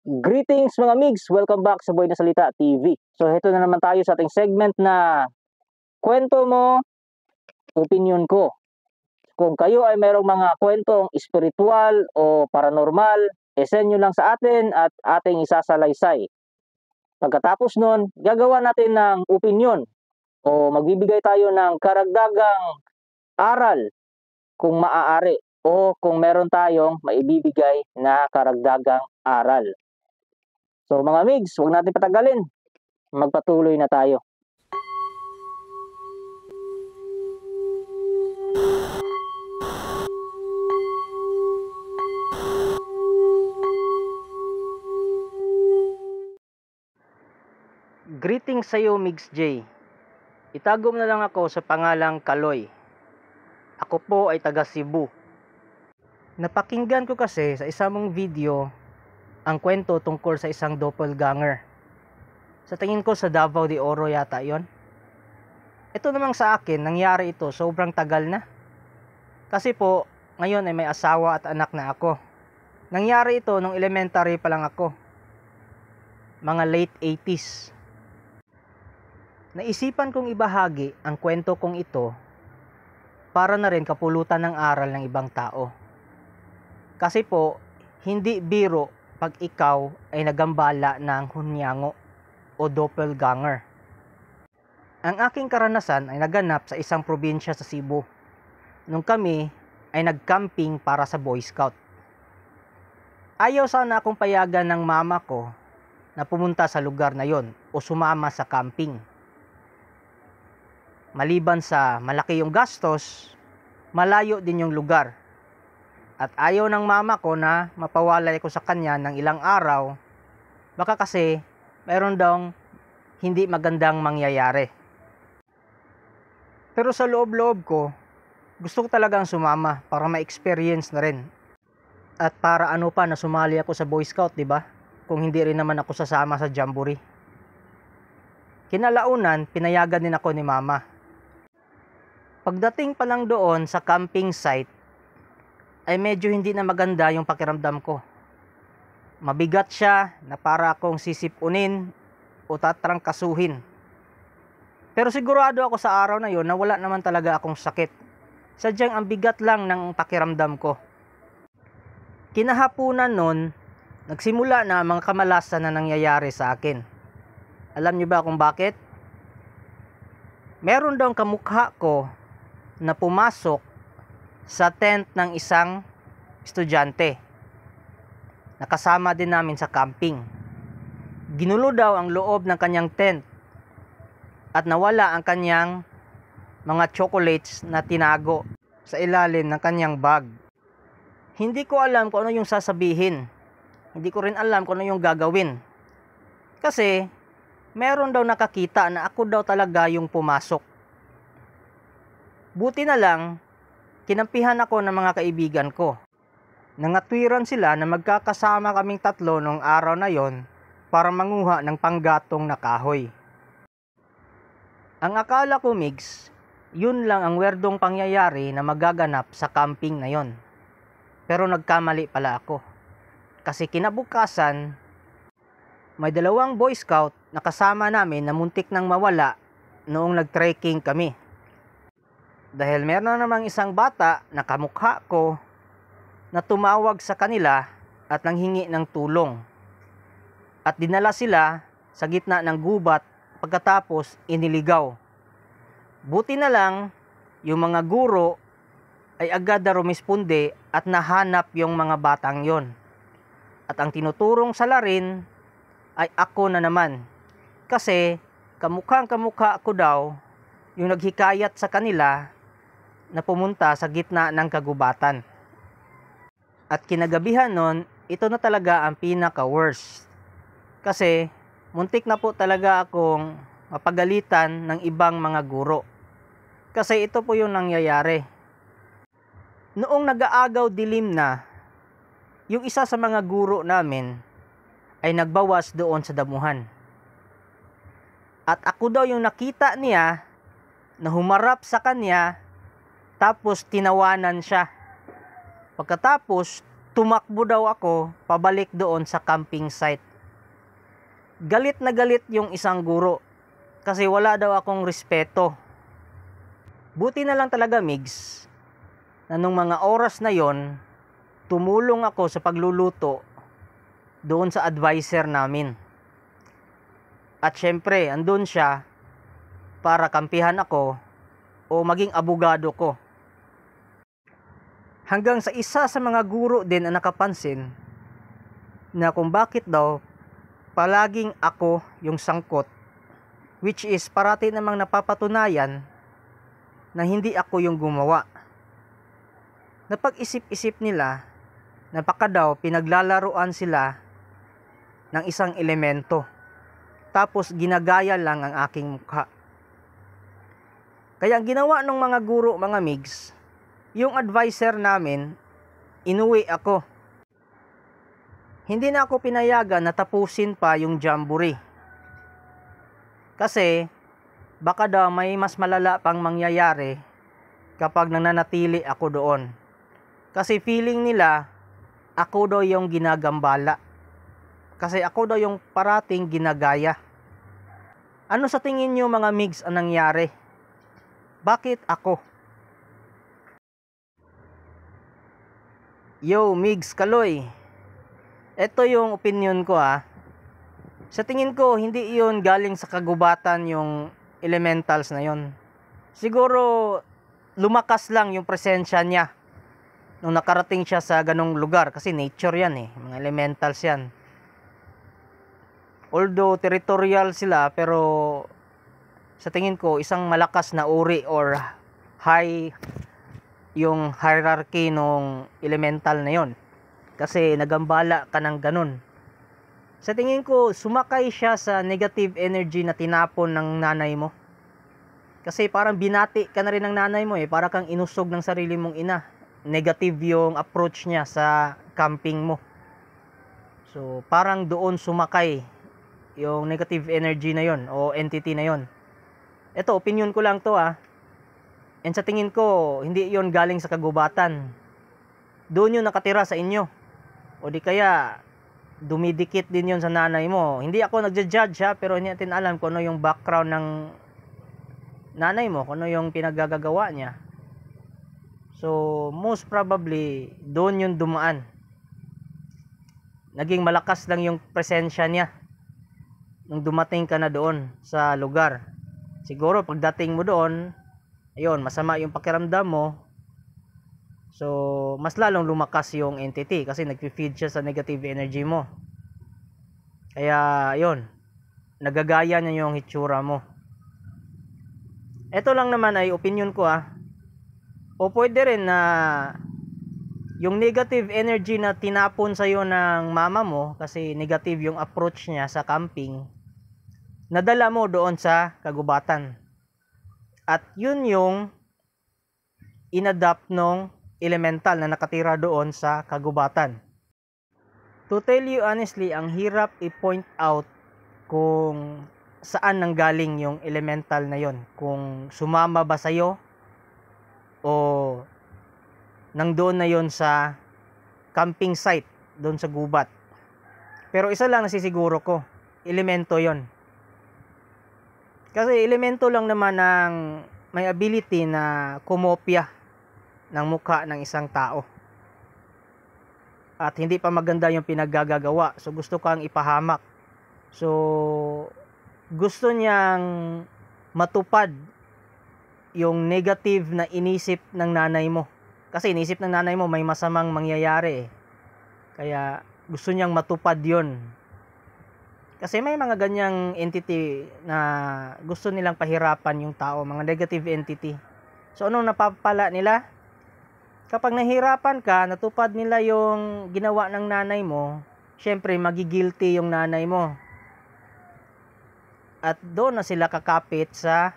Greetings mga migs! Welcome back sa Boy na Salita TV. So heto na naman tayo sa ating segment na kwento mo, opinion ko. Kung kayo ay mayroong mga kwentong espiritual o paranormal, send nyo lang sa atin at ating isasalaysay. Pagkatapos nun, gagawa natin ng opinion o magbibigay tayo ng karagdagang aral kung maaari o kung meron tayong maibibigay na karagdagang aral. So mga migs, huwag natin patagalin. Magpatuloy na tayo. Greetings sa iyo, Migs J. Itago mo na lang ako sa pangalang Kaloy. Ako po ay taga Cebu. Napakinggan ko kasi sa isang mong video ang kwento tungkol sa isang doppelganger. Sa tingin ko sa Davao de Oro yata yon. Ito namang sa akin, nangyari ito sobrang tagal na. Kasi po, ngayon ay may asawa at anak na ako. Nangyari ito nung elementary pa lang ako. Mga late 80s. Naisipan kong ibahagi ang kwento kong ito para na rin kapulutan ng aral ng ibang tao. Kasi po, hindi biro pag ikaw ay nagambala ng hunyango o doppelganger. Ang aking karanasan ay naganap sa isang probinsya sa Cebu. Nung kami ay nag-camping para sa Boy Scout. Ayaw sana akong payagan ng mama ko na pumunta sa lugar na yon o sumama sa camping. Maliban sa malaki yung gastos, malayo din yung lugar. At ayaw ng mama ko na mapawalay ko sa kanya ng ilang araw, baka kasi mayroon daw hindi magandang mangyayari. Pero sa loob-loob ko, gusto ko talagang sumama para ma-experience na rin. At para ano pa na sumali ako sa Boy Scout, di ba? Kung hindi rin naman ako sasama sa jamboree. Kinalaunan, pinayagan din ako ni mama. Pagdating pa lang doon sa camping site, ay medyo hindi na maganda yung pakiramdam ko. Mabigat siya na para akong sisipunin o tatrangkasuhin. Pero sigurado ako sa araw na yon na wala naman talaga akong sakit. Sadyang ang bigat lang ng pakiramdam ko. Kinahapunan nun, nagsimula na mga kamalasan na nangyayari sa akin. Alam niyo ba kung bakit? Meron daw kamukha ko na pumasok sa tent ng isang estudyante. Nakasama din namin sa camping. Ginulo daw ang loob ng kanyang tent at nawala ang kanyang mga chocolates na tinago sa ilalim ng kanyang bag. Hindi ko alam kung ano yung sasabihin. Hindi ko rin alam kung ano yung gagawin. Kasi meron daw nakakita na ako daw talaga yung pumasok. Buti na lang, kinampihan ako ng mga kaibigan ko. Nangatwiran sila na magkakasama kaming tatlo nung araw na yon para manguha ng panggatong na kahoy. Ang akala ko, Migs, yun lang ang werdong pangyayari na magaganap sa camping na yon. Pero nagkamali pala ako. Kasi kinabukasan, may dalawang Boy Scout na kasama namin na muntik nang mawala noong nag-trekking kami. Dahil meron namang isang bata na kamukha ko na tumawag sa kanila at nanghingi ng tulong. At dinala sila sa gitna ng gubat pagkatapos iniligaw. Buti na lang yung mga guro ay agad na rumisponde at nahanap yung mga batang yon. At ang tinuturong salarin ay ako na naman. Kasi kamukhang-kamukha ko daw yung naghikayat sa kanila na pumunta sa gitna ng kagubatan. At kinagabihan nun, ito na talaga ang pinaka-worst. Kasi muntik na po talaga akong mapagalitan ng ibang mga guro. Kasi ito po yung nangyayari. Noong nag-aagaw dilim na, yung isa sa mga guro namin ay nagbawas doon sa damuhan. At ako daw yung nakita niya na humarap sa kanya tapos tinawanan siya. Pagkatapos, tumakbo daw ako pabalik doon sa camping site. Galit na galit yung isang guro kasi wala daw akong respeto. Buti na lang talaga, Migs, na nung mga oras na yon, tumulong ako sa pagluluto doon sa advisor namin. At syempre, andun siya para kampihan ako o maging abogado ko. Hanggang sa isa sa mga guro din ang nakapansin na kung bakit daw palaging ako yung sangkot, which is parati namang napapatunayan na hindi ako yung gumawa. Napag-isip-isip nila na baka daw pinaglalaruan sila ng isang elemento, tapos ginagaya lang ang aking mukha. Kaya ang ginawa ng mga guro, mga Migs, yung advisor namin, inuwi ako. Hindi na ako pinayagan na tapusin pa yung jamboree. Kasi baka daw may mas malala pang mangyayari kapag nananatili ako doon. Kasi feeling nila ako daw yung ginagambala. Kasi ako daw yung parating ginagaya. Ano sa tingin nyo, mga Migs, ang nangyari? Bakit ako? Yo, Migs, Kaloy. Ito yung opinion ko Sa tingin ko, hindi iyon galing sa kagubatan yung elementals na yon. Siguro, lumakas lang yung presensya niya nung nakarating siya sa ganong lugar. Kasi nature yan mga elementals yan. Although territorial sila, pero sa tingin ko isang malakas na uri or high yung hierarchy nung elemental na yon. Kasi nagambala ka ng ganun. Sa tingin ko, sumakay siya sa negative energy na tinapon ng nanay mo. Kasi parang binati ka na rin ng nanay mo para kang inusog ng sarili mong ina. Negative yung approach niya sa camping mo. So parang doon sumakay yung negative energy na yon o entity na yon. Ito, opinion ko lang to And sa tingin ko, hindi yon galing sa kagubatan. Doon yun nakatira sa inyo. O di kaya, dumidikit din yon sa nanay mo. Hindi ako nagja-judge pero hindi natin alam kung ano yung background ng nanay mo, kung ano yung pinaggagawa niya. So, most probably, doon yung dumaan. Naging malakas lang yung presensya niya nung dumating ka na doon sa lugar. Siguro pagdating mo doon, ayun, masama yung pakiramdam mo. So, mas lalong lumakas yung entity kasi nagfi-feed siya sa negative energy mo. Kaya, ayun, nagagaya niya yung hitsura mo. Ito lang naman ay opinion ko O pwede rin na yung negative energy na tinapon sa'yo ng mama mo, kasi negative yung approach niya sa camping, nadala mo doon sa kagubatan. At yun yung inadapt nung elemental na nakatira doon sa kagubatan. To tell you honestly, ang hirap i-point out kung saan nanggaling yung elemental na yon. Kung sumama ba sa'yo o nangdoon na yon sa camping site doon sa gubat. Pero isa lang nasisiguro ko, elemento yon. Kasi elemento lang naman ang may ability na kumopya ng mukha ng isang tao. At hindi pa maganda yung pinaggagawa. So gusto kang ipahamak. So gusto niyang matupad yung negative na inisip ng nanay mo. Kasi inisip ng nanay mo may masamang mangyayari. Kaya gusto niyang matupad yon. Kasi may mga ganyang entity na gusto nilang pahirapan yung tao, mga negative entity. So anong napapala nila? Kapag nahirapan ka, natupad nila yung ginawa ng nanay mo, syempre magigilty yung nanay mo. At doon na sila kakapit sa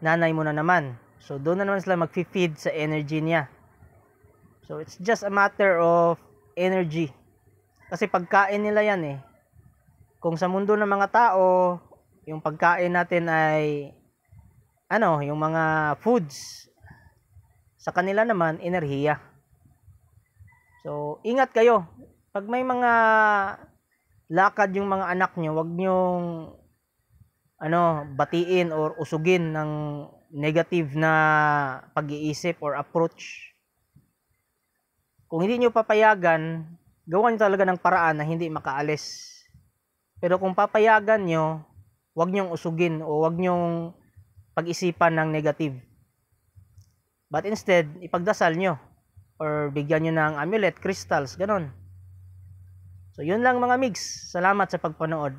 nanay mo na naman. So doon na naman sila mag-feed sa energy niya. So it's just a matter of energy. Kasi pagkain nila yan Kung sa mundo ng mga tao, yung pagkain natin ay yung mga foods. Sa kanila naman, enerhiya. So, ingat kayo. Pag may mga lakad yung mga anak nyo, wag nyong batiin or usugin ng negative na pag-iisip or approach. Kung hindi nyo papayagan, gawan nyo talaga ng paraan na hindi makaalis. Pero kung papayagan nyo, wag nyong usugin o wag nyong pag-isipan ng negative. But instead, ipagdasal nyo or bigyan nyo ng amulet, crystals, ganon. So, yun lang mga migs. Salamat sa pagpanood.